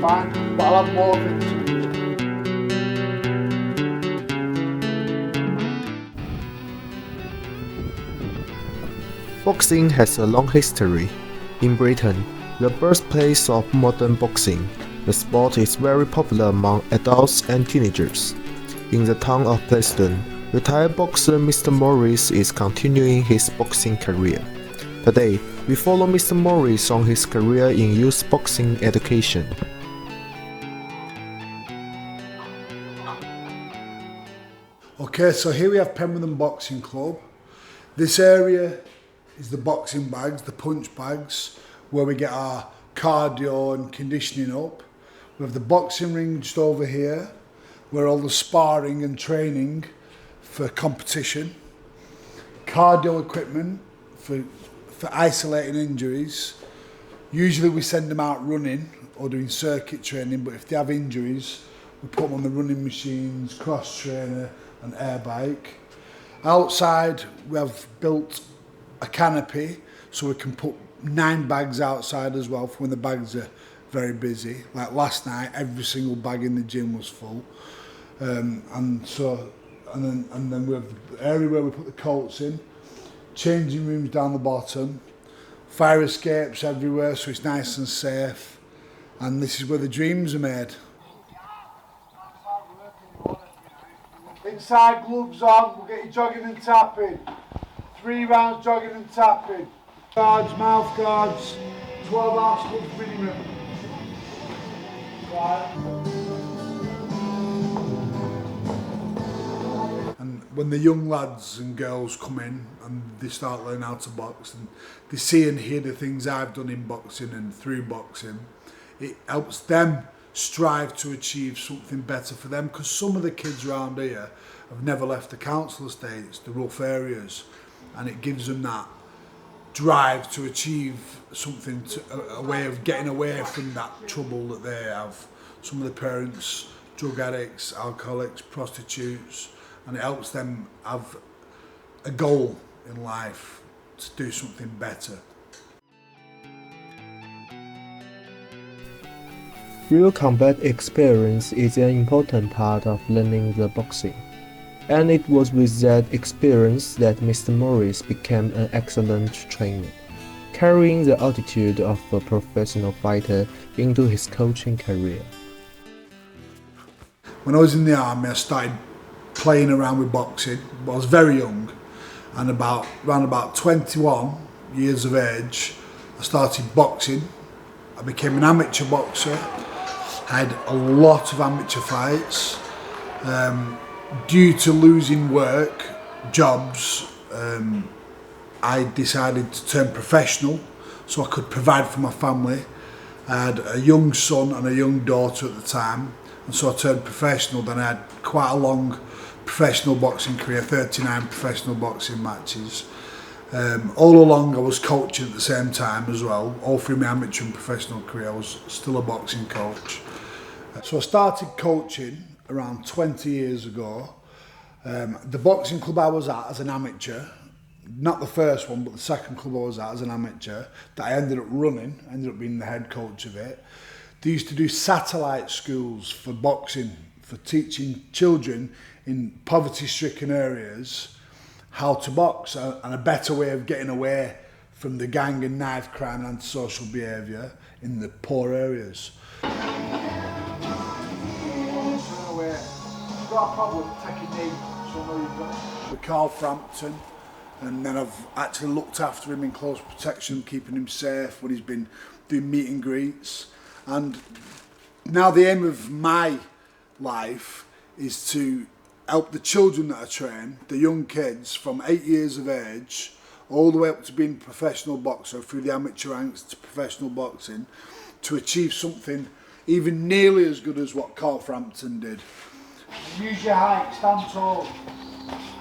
fine, but I'll have more of it to do. Boxing has a long history. In Britain, the birthplace of modern boxing, the sport is very popular among adults and teenagers. In the town of Preston, retired boxer Mr. Morris is continuing his boxing career. Today, we follow Mr. Morris on his career in youth boxing education. Okay, so here we have Pemberton Boxing Club. This area is the boxing bags, the punch bags, where we get our cardio and conditioning up. We have the boxing ring just over here, where all the sparring and training for competition. Cardio equipment for isolating injuries. Usually we send them out running or doing circuit training, but if they have injuries, we put them on the running machines, cross trainer and air bike. Outside we have built a canopy so we can put 9 bags outside as well for when the bags are very busy. Like last night, every single bag in the gym was full. And then we have the area where we put the coats in, changing rooms down the bottom, fire escapes everywhere so it's nice and safe. And this is where the dreams are made. Inside gloves on, we'll get you jogging and tapping. 3 rounds jogging and tapping. Guards, mouth guards, 12 ounce gloves minimum. Right. And when the young lads and girls come in and they start learning how to box and they see and hear the things I've done in boxing and through boxing, it helps them strive to achieve something better for them, because some of the kids around here have never left the council estates, the rough areas, and it gives them that drive to achieve something, a way of getting away from that trouble that they have. Some of the parents, drug addicts, alcoholics, prostitutes, and it helps them have a goal in life to do something better. Real combat experience is an important part of learning the boxing, and it was with that experience that Mr. Morris became an excellent trainer, carrying the attitude of a professional fighter into his coaching career. When I was in the army, I started playing around with boxing. I was very young, and around about 21 years of age, I started boxing. I became an amateur boxer. I had a lot of amateur fights. Due to losing work, jobs, I decided to turn professional so I could provide for my family. I had a young son and a young daughter at the time, and so I turned professional. Then I had quite a long professional boxing career, 39 professional boxing matches. All along I was coaching at the same time as well. All through my amateur and professional career I was still a boxing coach. So I started coaching around 20 years ago. The boxing club I was at as an amateur, not the first one but the second club I was at as an amateur, that I ended up running, ended up being the head coach of it. They used to do satellite schools for boxing, for teaching children in poverty-stricken areas how to box and a better way of getting away from the gang and knife crime and antisocial behaviour in the poor areas. Got a problem, take a knee, so I know you've got with Carl Frampton, and then I've actually looked after him in close protection, keeping him safe when he's been doing meet and greets. And now the aim of my life is to help the children that I train, the young kids from 8 years of age all the way up to being a professional boxer, through the amateur ranks to professional boxing, to achieve something even nearly as good as what Carl Frampton did. Use your height, stand tall.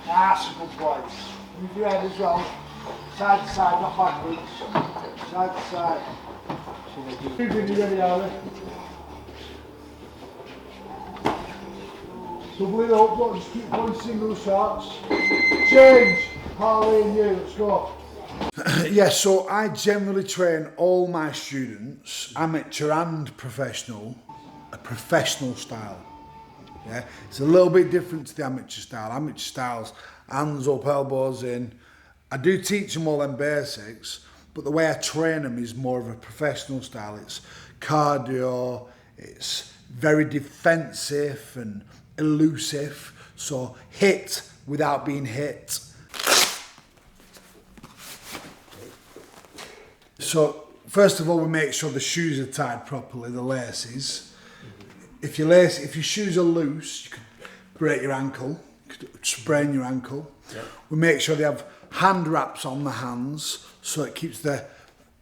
That's a good place. Move your head as well. Side to side, not backwards. Side to side. Move when you're ready, Harley. Double it up, but just keep going single shots. Change. Harley and you, let's go. Yes, so I generally train all my students, amateur and professional, a professional style. Yeah, it's a little bit different to the amateur style. Amateur styles, hands up, elbows in. I do teach them all them basics, but the way I train them is more of a professional style. It's cardio, it's very defensive and elusive. So hit without being hit. So first of all, we make sure the shoes are tied properly, the laces. If your shoes are loose, you could break your ankle, you could sprain your ankle. Yep. We make sure they have hand wraps on the hands, so it keeps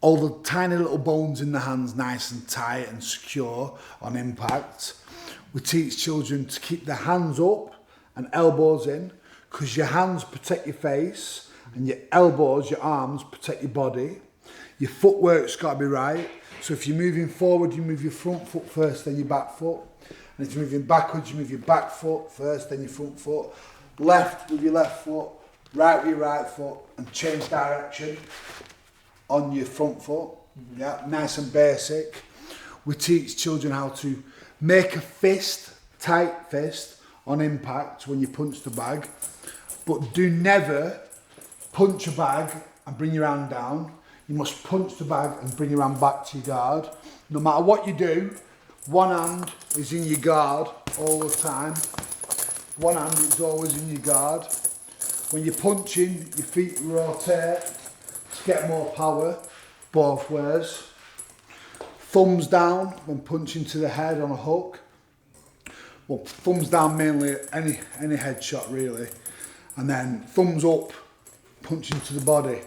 all the tiny little bones in the hands nice and tight and secure on impact. We teach children to keep their hands up and elbows in, because your hands protect your face and your elbows, your arms protect your body. Your footwork's got to be right. So if you're moving forward, you move your front foot first, then your back foot. And if you're moving backwards, you move your back foot first, then your front foot. Left with your left foot, right with your right foot, and change direction on your front foot. Yeah, nice and basic. We teach children how to make a fist, tight fist, on impact when you punch the bag. But do never punch a bag and bring your hand down. You must punch the bag and bring your hand back to your guard. No matter what you do, one hand is in your guard all the time. One hand is always in your guard. When you're punching, your feet rotate to get more power both ways. Thumbs down when punching to the head on a hook. Well, thumbs down mainly any head shot really. And then thumbs up, punching to the body.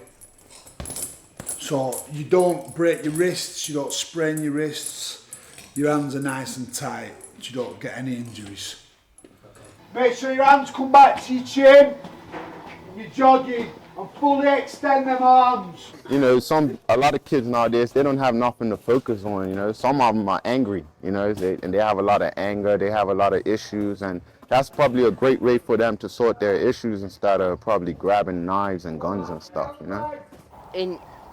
So you don't break your wrists, you don't sprain your wrists, your hands are nice and tight, so you don't get any injuries. Make sure your hands come back to your chin, you're jogging, and fully extend them arms. You know, a lot of kids nowadays, they don't have nothing to focus on, you know. Some of them are angry, you know, and they have a lot of anger, they have a lot of issues, and that's probably a great way for them to sort their issues instead of probably grabbing knives and guns and stuff, you know.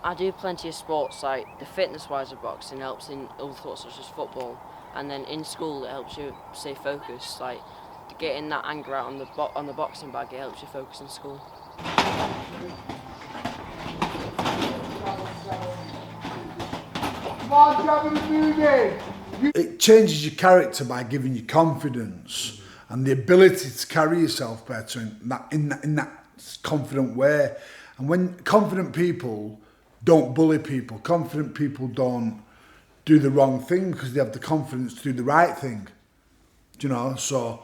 I do plenty of sports, like the fitness-wise of boxing helps in other sports such as football, and then in school it helps you stay focused, like getting that anger out on the boxing bag, it helps you focus in school. It changes your character by giving you confidence and the ability to carry yourself better in that confident way. And when confident people don't bully people, confident people don't do the wrong thing because they have the confidence to do the right thing. Do you know? So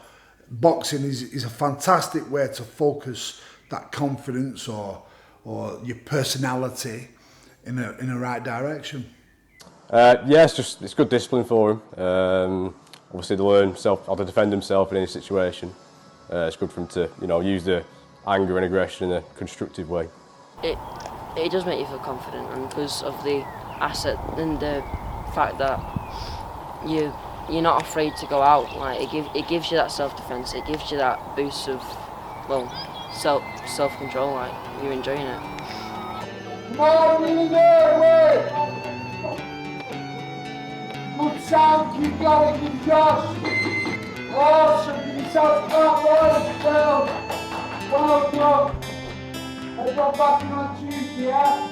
boxing is a fantastic way to focus that confidence or your personality in a right direction. Yeah, it's good discipline for him. Obviously, to learn how to defend himself in any situation. It's good for him to, use the anger and aggression in a constructive way. It does make you feel confident, and because of the asset and the fact that you're not afraid to go out, like it gives you that self-defense. It gives you that boost of self-control. Like you're enjoying it. Good sound, keep going, good Josh. Awesome, give yourself well done. Well done. Let's go back in on Tuesday, yeah?